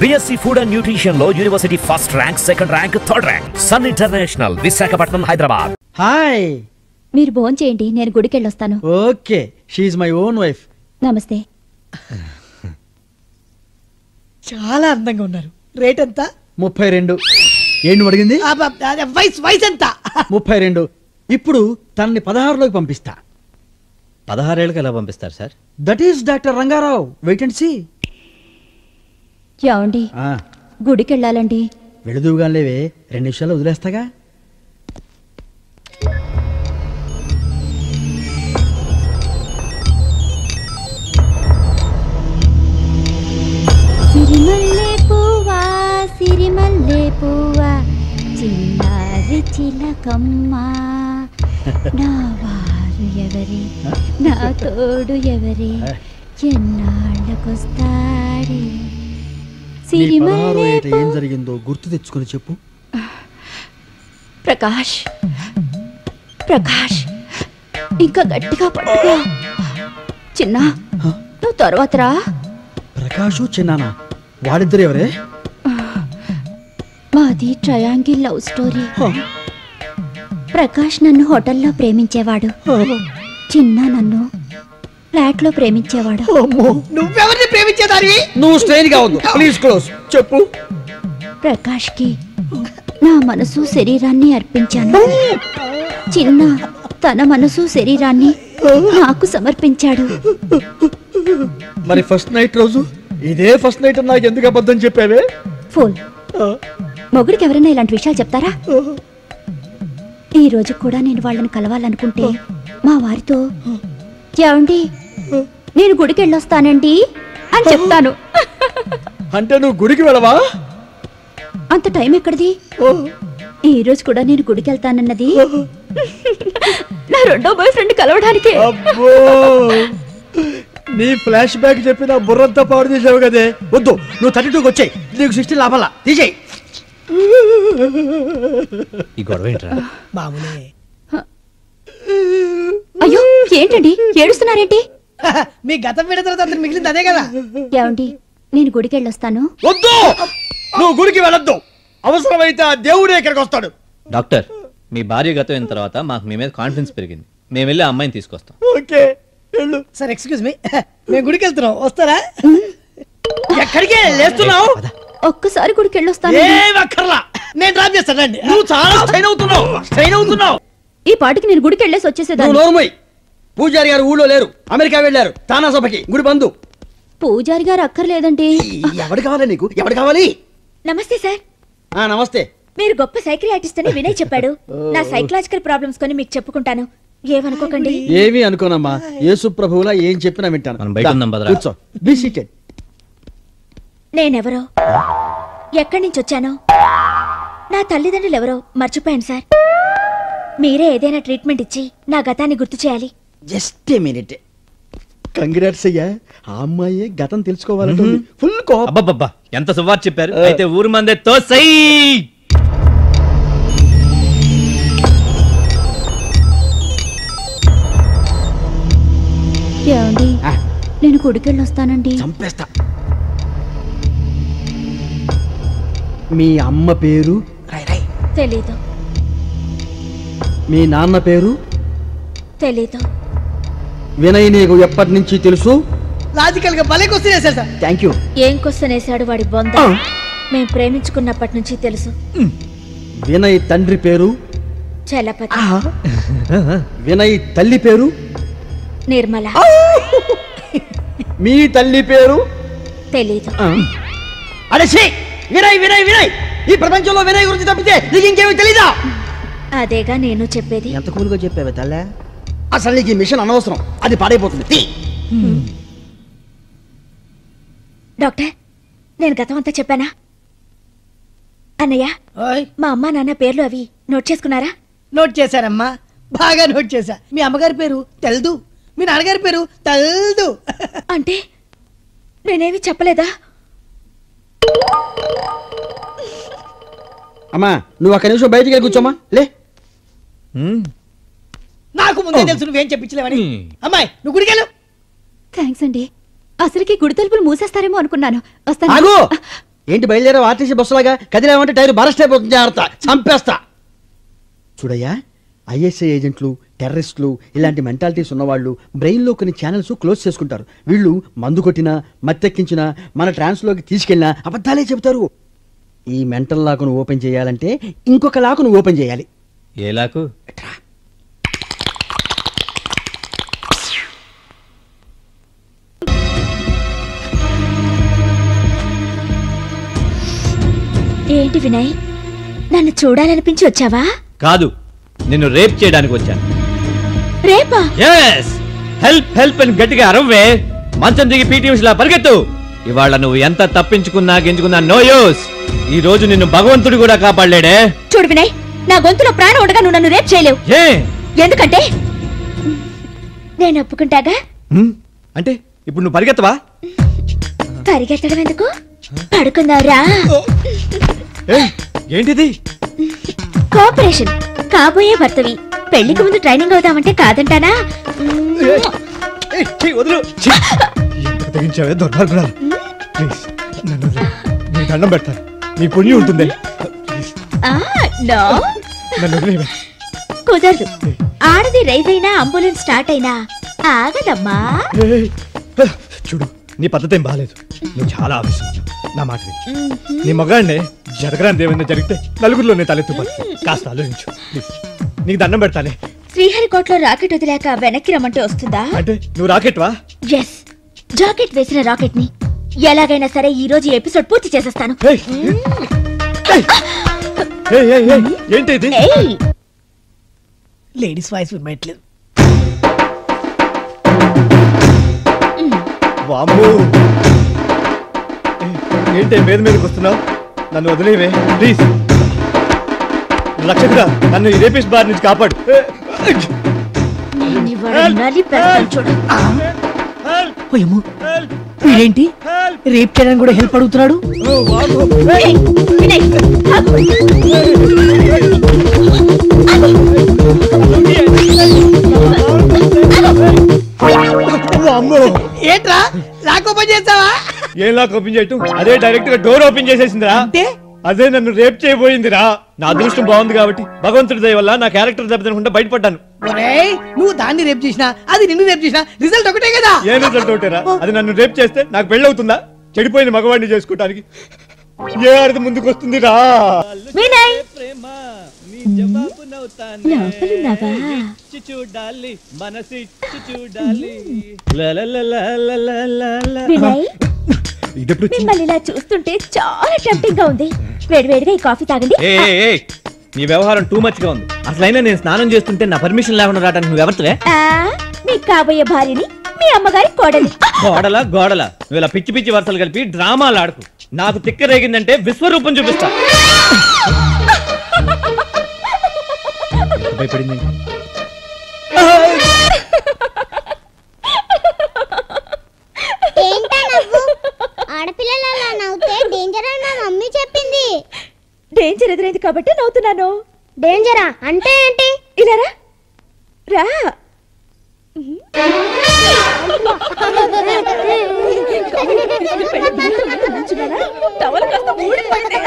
BSc Food and Nutrition లో university first rank, second rank, third rank. Sun International, Visakhapatnam, Hyderabad. Hi. మీరు భోజనం చేయండి, నేను గుడికి వెళ్ళొస్తాను. Okay, she is my own wife. నమస్తే. చాలా అందంగా ఉన్నారు. రేట్ ఎంత? 32. ఏంటి అడిగింది? వయసు ఎంత? 32. ఇప్పుడు తనని 16లోకి పంపిస్తా. 16 ఏళ్ళకి ఎలా పంపిస్తారు sir? That is doctor Rangarao. Wait and see. ఏమండి, గుడికి వెళ్ళాలండి. వెళుదువుగా లేవే, 2 నిమిషాలు వదిలేస్తాగా. సిరిమల్లె పువ్వా, సిరిమల్లె పువ్వా, చిన్నారి చిలకమ్మ, నా వారు ఎవరి, నా తోడు ఎవరి, ఎన్నాళ్ళకొస్తాడే. ఏం జరిగిందో గుర్తు తెచ్చుకొని చెప్పు. ప్రకాష్, ప్రకాష్, ఇంకా గట్టిగా పట్టుకో. చిన్న, నువ్వు తర్వాత రా. ప్రకాషు చిన్నానా, వాళ్ళిద్దరు ఎవరే? మాది ట్రయాంగిల్ లవ్ స్టోరీ. ప్రకాష్ నన్ను హోటల్లో ప్రేమించేవాడు, చిన్న నన్ను ఫ్లాట్ లో ప్రేమించేవాడు. నువ్వెవరిని ప్రేమించేదానివి? నువ్వు స్ట్రెయిన్ గా ఉంది. Please close. చెప్పు. ప్రకాష్ కి నా మనసు శరీరాన్ని అర్పించాను. చిన్న తన మనసు శరీరాన్ని నాకు సమర్పించాడు. మరి ఫస్ట్ నైట్ రోజు ఇదే ఫస్ట్ నైట్ నాకు ఎందుకు అబద్ధం చెప్పావే? ఫోన్ మొగుడికి ఎవరైనా ఇలాంటి విషయాలు చెప్తారా? ఈ రోజు కూడా నేను వాళ్ళని కలవాలనుకుంటే మా వారితో, ఏమండి నేను గుడికి వెళ్ళొస్తానండి అని చెప్తాను. అంటే నువ్వు గుడికి వెళ్ళవా? అంత టైం ఎక్కడిది? ఈ రోజు కూడా నేను గుడికి వెళ్తానన్నది నా రెండో బాయ్ ఫ్రెండ్ కలవడానికి. నీ ఫ్లాష్ బ్యాక్ చెప్పి నా బుర్రంతా పాడు చేసావు కదే. వద్దు, నువ్వు 32కి వచ్చాయి. నీకు 16 లాభాలా? తీసేయి. ఈ గొడవ ఏంట్రా? మామూలే. అయ్యో ఏంటండి ఏడుస్తున్నారేంటి? మీ గతం విన్న తర్వాత అతను మిగిలింది అదే కదా. ఏమండి నేను గుడికి వెళ్ళొస్తాను. వద్దు, నువ్వు గుడికి వెళ్ళొద్దు. అవసరమైతే ఆ దేవుడే ఇక్కడికి వస్తాడు. డాక్టర్, మీ భార్య గతం అయిన తర్వాత మాకు మీ మీద కాన్ఫిడెన్స్ పెరిగింది. మేము వెళ్ళి అమ్మాయిని తీసుకొస్తాం. ఓకే వెళ్ళు. సార్ ఎక్స్క్యూజ్ మీ, మేము గుడికి వెళ్తున్నాం, వస్తారా? ఎక్కడికి లేస్తున్నావు? ఒక్కసారి గుడికి వెళ్ళొస్తాను. నేను డ్రాప్ చేస్తానండి. నువ్వు చాలా స్ట్రెయిన్ అవుతున్నావు. ఈ పాటికి నేను గుడికి వెళ్ళేసి వచ్చేసేదాన్ని. పూజారి గారు ఊళ్ళో లేరు, అమెరికా వెళ్ళారు తానా సభకి. గుడి బంధు. పూజారి గారు అక్కర్లేదండి. ఎవడు కావాలి నీకు? ఎవడు కావాలి? నమస్తే సార్. నమస్తే. మీరు గొప్ప సైకియాట్రిస్ట్ అని వినయ్ చెప్పాడు. నా సైకలాజికల్ ప్రాబ్లమ్స్ కొని మీకు చెప్పుకుంటాను, ఏమనుకోకండి. ఏమీ అనుకోనమ్మా, యేసు ప్రభువులా ఏం చెప్పినా వింటాను. మనం బయట ఉందాం భద్రా. కూర్చో. Be seated. నేనెవరో, ఎక్కడి నుంచి వచ్చానో, నా తల్లిదండ్రులు ఎవరో మర్చిపోయాను సార్. మీరే ఏదైనా ట్రీట్మెంట్ ఇచ్చి నా గతాన్ని గుర్తు చేయాలి. Just a minute. కంగ్రాట్స్ అయ్యా, ఆ అమ్మాయి గతం తెలుసుకోవాలంటే ఫుల్ కోపం. అబ్బబ్బబ్బా, ఎంత సువార్ చెప్పారు. అయితే ఊరు మందే తోసై. ఏమండి నేను గుడికి వెళ్ళొస్తానండి. చంపేస్తా. మీ అమ్మ పేరు? తెలీదు. మీ నాన్న పేరు? తెలీదు. వినయ్ నీకు ఎప్పటి నుంచి తెలుసు? లాజికల్ గా భలే క్వశ్చన్ వేశారు సార్. Thank you. ఏం క్వశ్చన్ వేశాడు వాడి బొంద. మేము ప్రేమించుకున్నప్పటి నుంచి తెలుసు. వినయ్ తండ్రి పేరు? చలపతి. వినయ్ తల్లి పేరు? నిర్మల. మీ తల్లి పేరు? తెలీదు. అరే వినయ్ వినయ్ వినయ్, ఈ ప్రపంచంలో వినయ్ గురించి తప్పితే నీకు ఇంకేమీ తెలీదా? అదేగా నేను చెప్పేది. ఎంత కూలుగా చెప్పావే తల్లే. అసలు నీకు ఈ మిషన్ అనవసరం, అది పాడైపోతుంది. డాక్టర్, నేను గతం అంతా చెప్పానా? అన్నయ్య, మా అమ్మా నాన్న పేర్లు అవి నోట్ చేసుకున్నారా? నోట్ చేశారమ్మా, బాగా నోట్ చేశా. మీ అమ్మగారి పేరు తెల్దు, మీ నాన్నగారి పేరు తెల్దు. అంటే నేనేమి చెప్పలేదా? అమ్మా నువ్వు ఒక్క నిమిషం బయటికి వెళ్ళి కూర్చోమ్మా. లే, నాకు ముందే తెలుసు నువ్వేం చెప్పించలేవని. అమ్మాయి నువ్వు గుడికి వెళ్ళు. థ్యాంక్స్ అండి. అసలుకి గుడి తలుపులు మూసేస్తారేమో అనుకున్నాను. వస్తాను. ఆగు. ఏంటి బయలుదేరా ఆర్టీసీ బస్సులాగా కదిలేమంటే టైర్ బరస్ట్ అయిపోతుంది, జాగ్రత్త చంపేస్తా. చూడయ్యా, ఐఎస్ఐ ఏజెంట్లు, టెర్రరిస్టులు ఇలాంటి మెంటాలిటీస్ ఉన్నవాళ్ళు బ్రెయిన్లో కొన్ని ఛానల్స్ క్లోజ్ చేసుకుంటారు. వీళ్ళు మందు కొట్టినా మత్తెక్కించినా మన ట్రాన్స్లోకి తీసుకెళ్ళినా అబద్ధాలే చెబుతారు. ఈ మెంటల్ లాకును ఓపెన్ చేయాలంటే ఇంకొక లాకును ఓపెన్ చేయాలి. ఏ లాకు? ఏంటి వినయ్, నన్ను చూడాలనిపించి వచ్చావా? కాదు, నిన్ను రేప్ చేయడానికి వచ్చాను. రేపా? yes హెల్ప్ హెల్ప్ అని గట్టిగా అరవే. మంచం దిగి పీటీ ఉషలా పరిగెత్తు. ఇవాళ నువ్వు ఎంత తప్పించుకున్నా గెంచుకున్నా నో యూస్. ఈ రోజు నిన్ను భగవంతుడు కూడా కాపాడలేడే. చూడు వినయ్, నా గొంతులో ప్రాణం ఉండగా నువ్వు నన్ను రేప్ చేయలేవు. ఎందుకంటే నేను ఒప్పుకుంటాగా. అంటే ఇప్పుడు నువ్వు పరిగెత్తవా? పరిగెత్తడం ఎందుకు, పడుకుందావురా. ఏంటిది? కోఆపరేషన్. కాబోయే భర్తవి, పెళ్లికి ముందు ట్రైనింగ్ అవుదామంటే కాదంటానా? వదులు. తెగించావే దుర్మార్గురాలు. ప్లీజ్ నన్ను నీ దండం పెడతాను, నీ పుణ్యం ఉంటుంది. కుదరదు. ఆడది రైజ్ అయినా అంబులెన్స్ స్టార్ట్ అయినా ఆగదమ్మా. చూడు, నీ పద్ధతి ఏం బాగాలేదు. నువ్వు చాలా ఆవేశం. నా మాట విను. నీ మగాడినే జరగరాని ఏమైనా జరిగితే నలుగురిలోనే తలెత్తుపడు. కాస్త ఆలోచించు ప్లీజ్. నీకు దండం పెడతానే. శ్రీహరికోటలో రాకెట్ వదిలేక వెనక్కి రమ్మంటే వస్తుందా? అంటే నువ్వు రాకెట్వా? ఎస్, జాకెట్ వేసిన రాకెట్ ని ఎలాగైనా సరే ఈ రోజు ఎపిసోడ్ పూర్తి చేసేస్తాను. ఏంటి ఇది? లేడీస్ వాయిస్ వినట్లేదు. ఏంటి మీద మీదకి వస్తున్నావు? నన్ను వదిలేవే ప్లీజ్. లక్షకుడా, నన్ను ఈ రేపిస్ట్ బార్ నుంచి కాపాడు. వీడేంటి రేప్ చేయడానికి కూడా హెల్ప్ అడుగుతున్నాడు? ఏంట్రా లాక్ ఓపెన్ చేస్తావా? ఏం లాక్ ఓపెన్ చేయటం? అదే డైరెక్ట్ గా డోర్ ఓపెన్ చేసేసిందిరా. అంటే అదే నన్ను రేప్ చేయబోయిందిరా. నా అదృష్టం బాగుంది కాబట్టి భగవంతుడి దయ వల్ల నా క్యారెక్టర్ దెబ్బతినకుండా బయటపడ్డాను. నువ్వు దాన్ని రేప్ చేసినా అది నిన్ను రేప్ చేసినా రిజల్ట్ ఒకటే కదా. ఏ రిజల్ట్ ఒకటేరా? అది నన్ను రేప్ చేస్తే నాకు పెళ్ళి అవుతుందా? చెడిపోయిన మగవాడిని చేసుకోవటానికి ఏ అర్థం ముందుకు వస్తుంది రా? మిమ్మల్ని ఇలా చూస్తుంటే చాలా టెంప్టింగ్ గా ఉంది. వేడివేడిగా ఈ కాఫీ తాగండి. నీ వ్యవహారం టూ మచ్ గా ఉంది. అసలైనా నేను స్నానం చేస్తుంటే నా పర్మిషన్ లేకుండా రావడానికి నువ్వు ఎవరితోనే? మీ కాబోయే భార్యని, మీ అమ్మగారి కోడలి. గోడల నువ్వు ఇలా పిచ్చి పిచ్చి వరుసలు కలిపి డ్రామాలు ఆడుకు. నాకు తిక్క రేగిందంటే విశ్వరూపం చూపిస్తా. భయపడింది. ఆడపిల్లలు అలా నవ్వుతే డేంజర్ అని మా మమ్మీ చెప్పింది. డేంజర్ ఎదురైంది కాబట్టి నవ్వుతున్నాను. డేంజరా అంటే ఏంటి? ఇలా రా. టవల్ కాస్త ఊడిపోయింది.